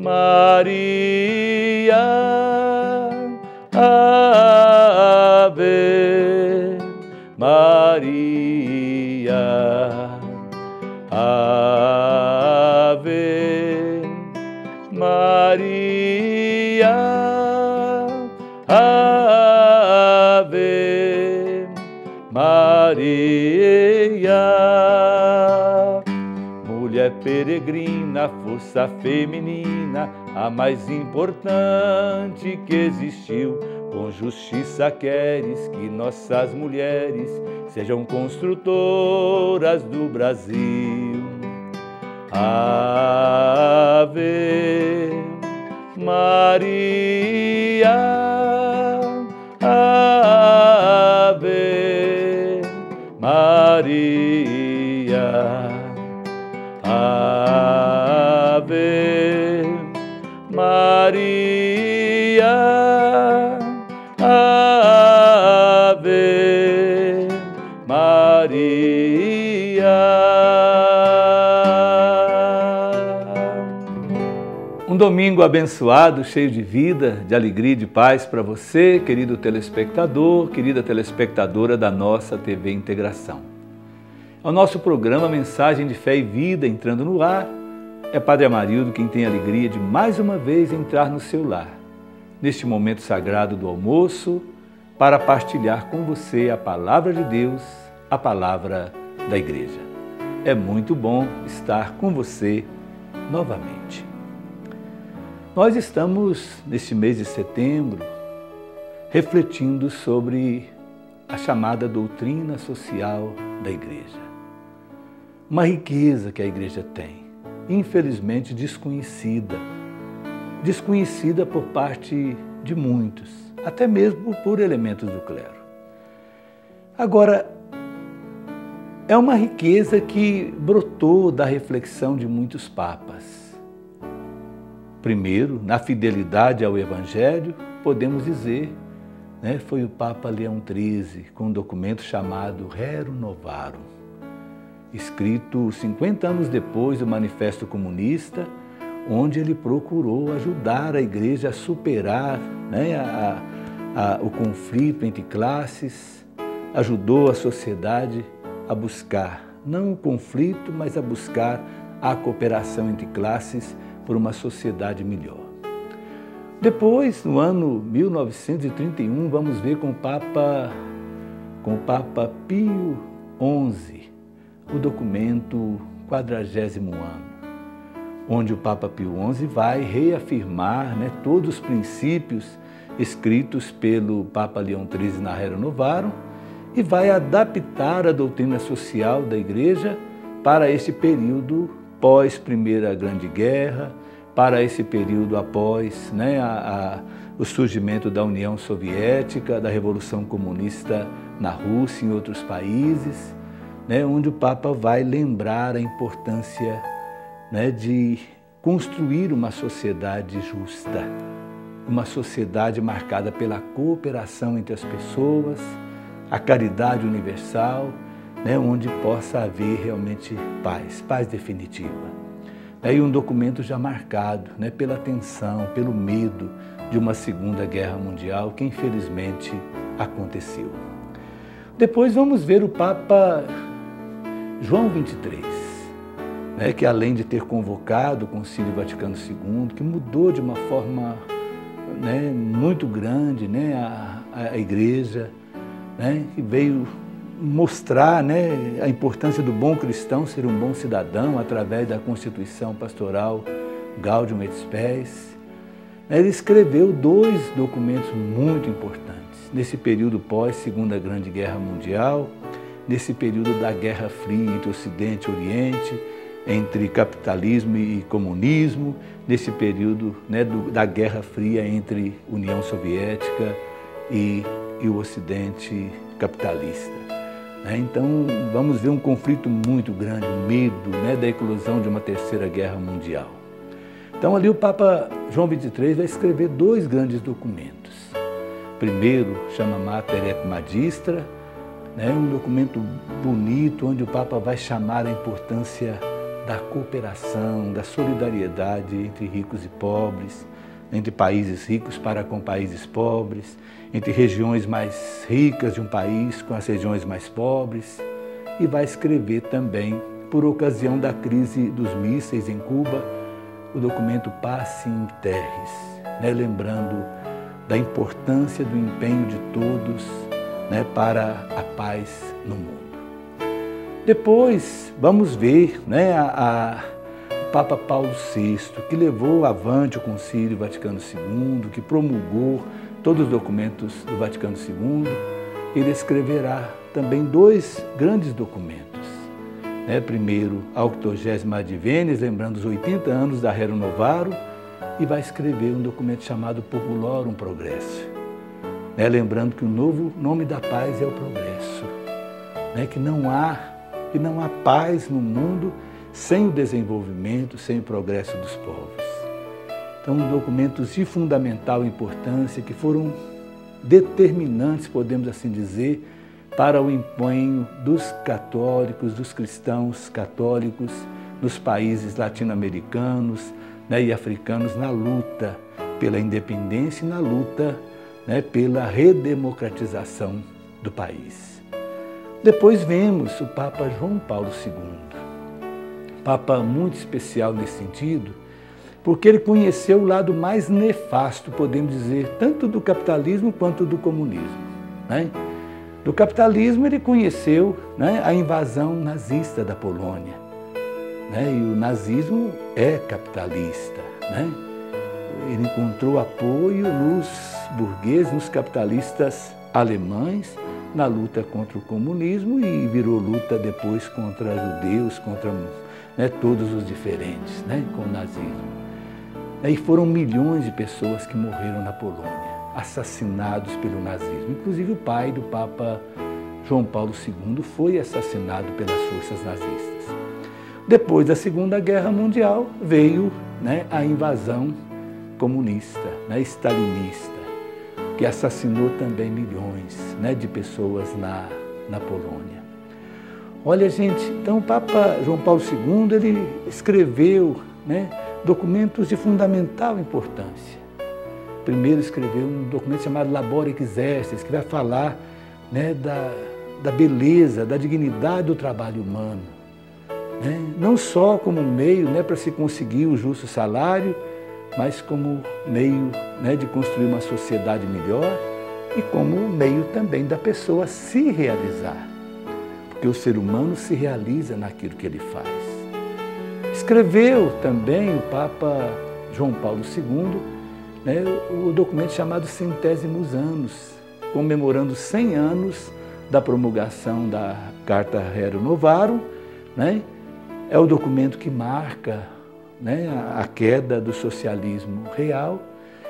Maria, Ave Maria, Ave Maria, Ave Maria. Mulher peregrina, força feminina, a mais importante que existiu. Com justiça queres que nossas mulheres sejam construtoras do Brasil. Ave Maria, Ave Maria, Ave Maria, Ave Maria. Um domingo abençoado, cheio de vida, de alegria e de paz para você, querido telespectador, querida telespectadora da nossa TV Integração. É o nosso programa Mensagem de Fé e Vida entrando no ar. É Padre Amarildo quem tem a alegria de mais uma vez entrar no seu lar, neste momento sagrado do almoço, para partilhar com você a Palavra de Deus, a Palavra da Igreja. É muito bom estar com você novamente. Nós estamos, neste mês de setembro, refletindo sobre a chamada doutrina social da Igreja. Uma riqueza que a Igreja tem, infelizmente desconhecida por parte de muitos, até mesmo por elementos do clero. Agora, é uma riqueza que brotou da reflexão de muitos papas. Primeiro, na fidelidade ao Evangelho, podemos dizer, foi o Papa Leão XIII, com um documento chamado Rerum Novarum, escrito 50 anos depois do Manifesto Comunista, onde ele procurou ajudar a Igreja a superar o conflito entre classes, ajudou a sociedade a buscar, não o conflito, mas a buscar a cooperação entre classes por uma sociedade melhor. Depois, no ano 1931, vamos ver com o Papa Pio XI, o documento 40º ano, onde o Papa Pio XI vai reafirmar todos os princípios escritos pelo Papa Leão XIII na Rerum Novarum e vai adaptar a doutrina social da Igreja para esse período pós Primeira Grande Guerra, para esse período após o surgimento da União Soviética, da Revolução Comunista na Rússia e em outros países, onde o Papa vai lembrar a importância de construir uma sociedade justa, uma sociedade marcada pela cooperação entre as pessoas, a caridade universal, onde possa haver realmente paz definitiva. E um documento já marcado pela tensão, pelo medo de uma Segunda Guerra Mundial, que infelizmente aconteceu. Depois vamos ver o Papa João XXIII, que além de ter convocado o Concílio Vaticano II, que mudou de uma forma muito grande a Igreja, que veio mostrar a importância do bom cristão ser um bom cidadão através da Constituição Pastoral Gaudium et Spes. Ele escreveu 2 documentos muito importantes nesse período pós-Segunda Grande Guerra Mundial, nesse período da Guerra Fria entre Ocidente e Oriente, entre capitalismo e comunismo, nesse período da Guerra Fria entre União Soviética e o Ocidente capitalista. Então, vamos ver um conflito muito grande, o medo da eclosão de uma Terceira Guerra Mundial. Então, ali o Papa João XXIII vai escrever 2 grandes documentos. Primeiro, chama Mater et Magistra, um documento bonito, onde o Papa vai chamar a importância da cooperação, da solidariedade entre ricos e pobres, entre países ricos para com países pobres, entre regiões mais ricas de um país com as regiões mais pobres, e vai escrever também, por ocasião da crise dos mísseis em Cuba, o documento Pacem Terris, lembrando da importância do empenho de todos para a paz no mundo. Depois, vamos ver o Papa Paulo VI, que levou avante o Concílio Vaticano II, que promulgou todos os documentos do Vaticano II. Ele escreverá também 2 grandes documentos. Primeiro, a 80ª Advenies, lembrando os 80 anos da Rerum Novarum, e vai escrever um documento chamado Populorum Progresso, lembrando que o novo nome da paz é o progresso, que não há paz no mundo sem o desenvolvimento, sem o progresso dos povos. Então, documentos de fundamental importância que foram determinantes, podemos assim dizer, para o empenho dos católicos, dos cristãos católicos nos países latino-americanos e africanos na luta pela independência e na luta pela redemocratização do país. Depois vemos o Papa João Paulo II, Papa muito especial nesse sentido, porque ele conheceu o lado mais nefasto, podemos dizer, tanto do capitalismo quanto do comunismo. Do capitalismo ele conheceu a invasão nazista da Polônia, e o nazismo é capitalista. Ele encontrou apoio nos burgueses, nos capitalistas alemães, na luta contra o comunismo, e virou luta depois contra judeus, contra todos os diferentes, com o nazismo. E foram milhões de pessoas que morreram na Polônia, assassinados pelo nazismo. Inclusive o pai do Papa João Paulo II foi assassinado pelas forças nazistas. Depois da Segunda Guerra Mundial veio a invasão comunista, stalinista, que assassinou também milhões de pessoas na Polônia. Olha, gente, então o Papa João Paulo II ele escreveu documentos de fundamental importância. Primeiro escreveu um documento chamado Labor Exercens, que vai falar da beleza, da dignidade do trabalho humano. Não só como meio para se conseguir o justo salário, mas como meio de construir uma sociedade melhor e como meio também da pessoa se realizar. Porque o ser humano se realiza naquilo que ele faz. Escreveu também o Papa João Paulo II o documento chamado Centésimos Anos, comemorando 100 anos da promulgação da Carta Rerum Novarum. É o documento que marca a queda do socialismo real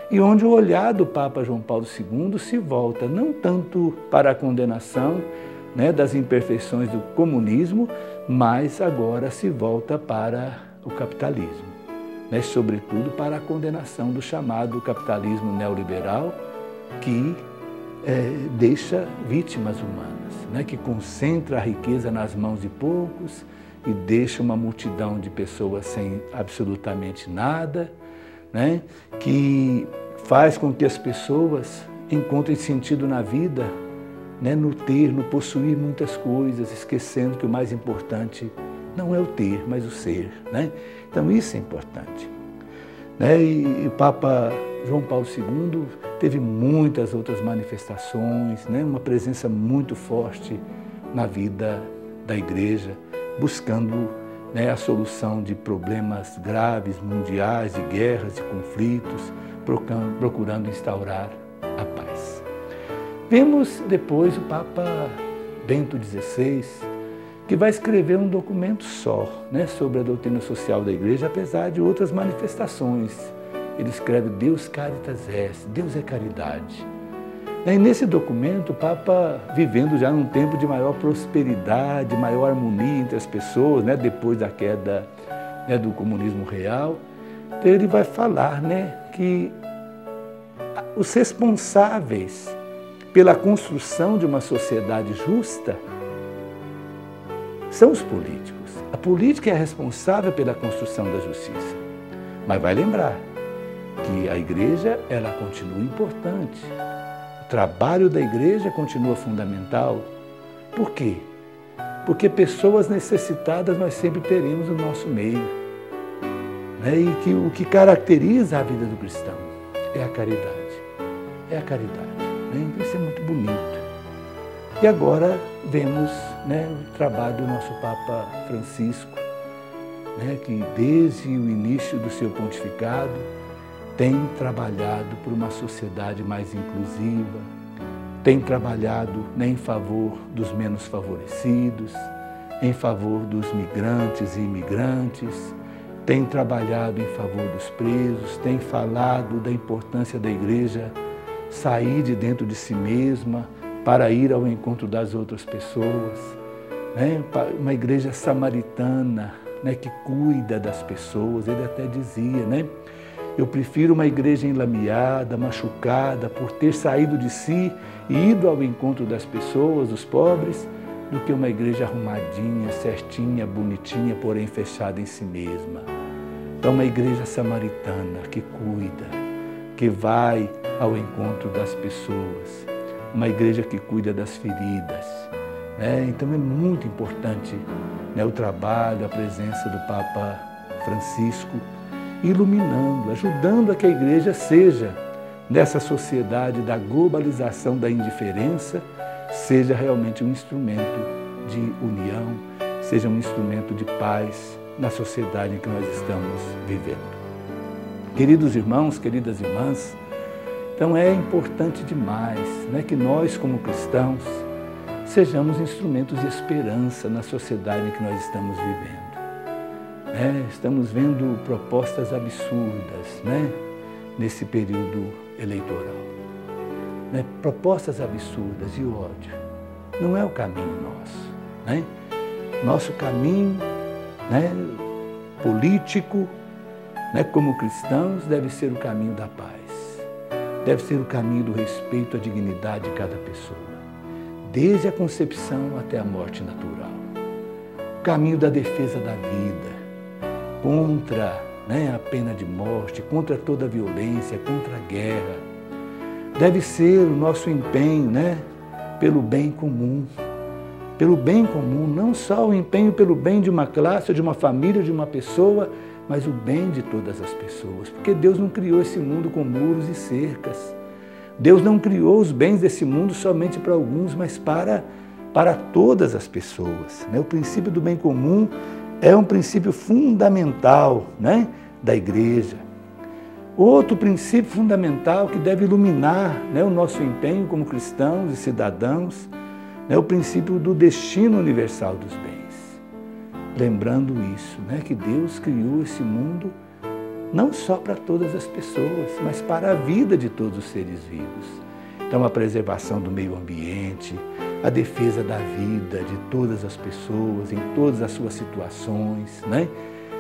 e onde o olhar do Papa João Paulo II se volta não tanto para a condenação das imperfeições do comunismo, mas agora se volta para o capitalismo, sobretudo para a condenação do chamado capitalismo neoliberal, que deixa vítimas humanas, que concentra a riqueza nas mãos de poucos e deixa uma multidão de pessoas sem absolutamente nada, que faz com que as pessoas encontrem sentido na vida, no ter, no possuir muitas coisas, esquecendo que o mais importante não é o ter, mas o ser. Então isso é importante. E o Papa João Paulo II teve muitas outras manifestações, uma presença muito forte na vida da Igreja, buscando a solução de problemas graves, mundiais, de guerras, de conflitos, procurando instaurar a paz. Vemos depois o Papa Bento XVI, que vai escrever um documento só sobre a doutrina social da Igreja, apesar de outras manifestações. Ele escreve Deus Caritas Est, Deus é caridade. E nesse documento, o Papa, vivendo já num tempo de maior prosperidade, maior harmonia entre as pessoas, depois da queda do comunismo real, ele vai falar que os responsáveis pela construção de uma sociedade justa são os políticos. A política é a responsável pela construção da justiça. Mas vai lembrar que a igreja, ela continua importante. O trabalho da igreja continua fundamental. Por quê? Porque pessoas necessitadas nós sempre teremos no nosso meio. Né? E que o que caracteriza a vida do cristão é a caridade. É a caridade. Né? Isso é muito bonito. E agora vemos, né, o trabalho do nosso Papa Francisco, né, que desde o início do seu pontificado tem trabalhado por uma sociedade mais inclusiva, tem trabalhado, né, em favor dos menos favorecidos, em favor dos migrantes e imigrantes, tem trabalhado em favor dos presos, tem falado da importância da igreja sair de dentro de si mesma para ir ao encontro das outras pessoas, né? Uma igreja samaritana, né, que cuida das pessoas. Ele até dizia, né? Eu prefiro uma igreja enlameada, machucada, por ter saído de si e ido ao encontro das pessoas, dos pobres, do que uma igreja arrumadinha, certinha, bonitinha, porém fechada em si mesma. Então, uma igreja samaritana que cuida, que vai ao encontro das pessoas, uma igreja que cuida das feridas. Né? Então é muito importante, né, o trabalho, a presença do Papa Francisco, iluminando, ajudando a que a igreja seja, nessa sociedade da globalização da indiferença, seja realmente um instrumento de união, seja um instrumento de paz na sociedade em que nós estamos vivendo. Queridos irmãos, queridas irmãs, então é importante demais, né, que nós, como cristãos, sejamos instrumentos de esperança na sociedade em que nós estamos vivendo. Estamos vendo propostas absurdas, né, nesse período eleitoral. Propostas absurdas de ódio. Não é o caminho nosso. Né? Nosso caminho, né, político, né, como cristãos, deve ser o caminho da paz. Deve ser o caminho do respeito à dignidade de cada pessoa, desde a concepção até a morte natural. O caminho da defesa da vida, contra, né, a pena de morte, contra toda a violência, contra a guerra. Deve ser o nosso empenho, né, pelo bem comum. Pelo bem comum, não só o empenho pelo bem de uma classe, de uma família, de uma pessoa, mas o bem de todas as pessoas. Porque Deus não criou esse mundo com muros e cercas. Deus não criou os bens desse mundo somente para alguns, mas para todas as pessoas. Né? O princípio do bem comum é um princípio fundamental, né, da igreja. Outro princípio fundamental que deve iluminar, né, o nosso empenho como cristãos e cidadãos é o princípio do destino universal dos bens. Lembrando isso, né, que Deus criou esse mundo não só para todas as pessoas, mas para a vida de todos os seres vivos. Então, a preservação do meio ambiente, a defesa da vida de todas as pessoas, em todas as suas situações, né?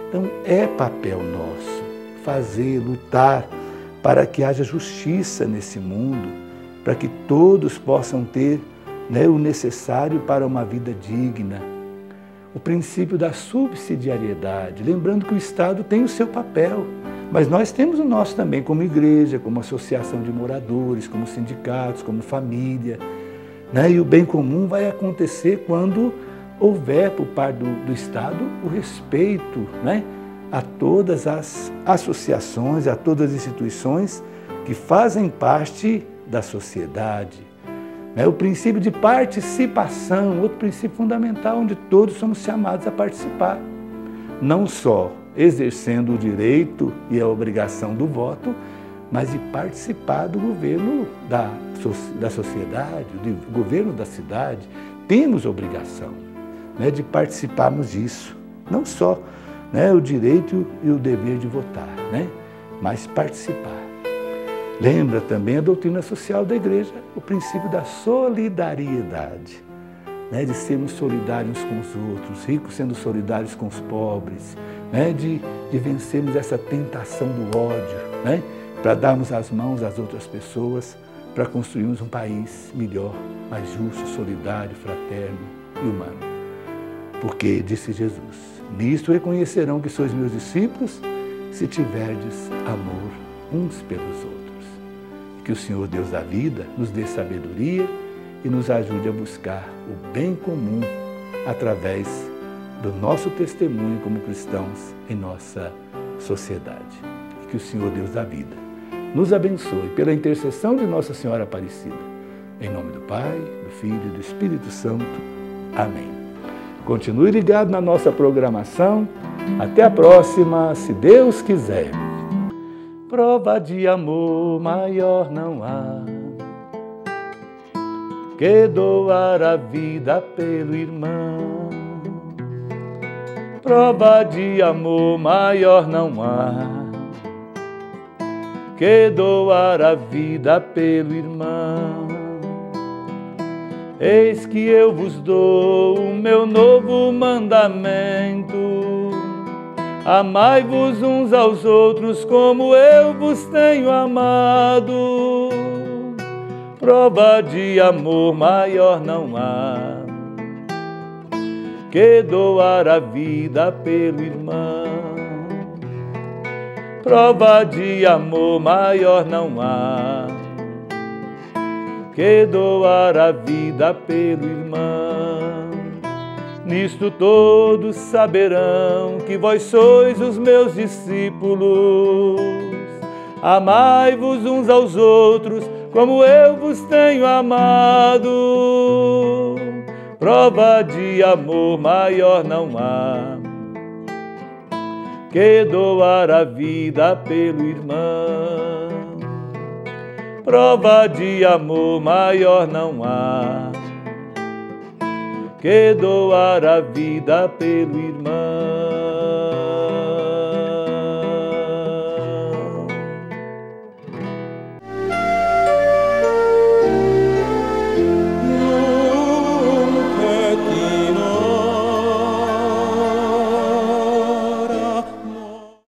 Então, é papel nosso fazer, lutar para que haja justiça nesse mundo, para que todos possam ter, né, o necessário para uma vida digna. O princípio da subsidiariedade, lembrando que o Estado tem o seu papel, mas nós temos o nosso também como igreja, como associação de moradores, como sindicatos, como família. Né? E o bem comum vai acontecer quando houver por parte do Estado o respeito, né, a todas as associações, a todas as instituições que fazem parte da sociedade. O princípio de participação, outro princípio fundamental, onde todos somos chamados a participar. Não só exercendo o direito e a obrigação do voto, mas de participar do governo da sociedade, do governo da cidade. Temos obrigação, né, de participarmos disso. Não só, né, o direito e o dever de votar, né, mas participar. Lembra também a doutrina social da igreja, o princípio da solidariedade, né, de sermos solidários com os outros, ricos sendo solidários com os pobres, né, de vencermos essa tentação do ódio, né, para darmos as mãos às outras pessoas, para construirmos um país melhor, mais justo, solidário, fraterno e humano. Porque, disse Jesus, Nisto reconhecerão que sois meus discípulos, se tiverdes amor uns pelos outros. Que o Senhor Deus da vida nos dê sabedoria e nos ajude a buscar o bem comum através do nosso testemunho como cristãos em nossa sociedade. E que o Senhor Deus da vida nos abençoe pela intercessão de Nossa Senhora Aparecida. Em nome do Pai, do Filho e do Espírito Santo. Amém. Continue ligado na nossa programação. Até a próxima, se Deus quiser. Prova de amor maior não há que doar a vida pelo irmão. Prova de amor maior não há que doar a vida pelo irmão. Eis que eu vos dou o meu novo mandamento: amai-vos uns aos outros como eu vos tenho amado. Prova de amor maior não há que doar a vida pelo irmão. Prova de amor maior não há que doar a vida pelo irmão. Nisto todos saberão que vós sois os meus discípulos. Amai-vos uns aos outros como eu vos tenho amado. Prova de amor maior não há que doar a vida pelo irmão. Prova de amor maior não há que doar a vida pelo irmão.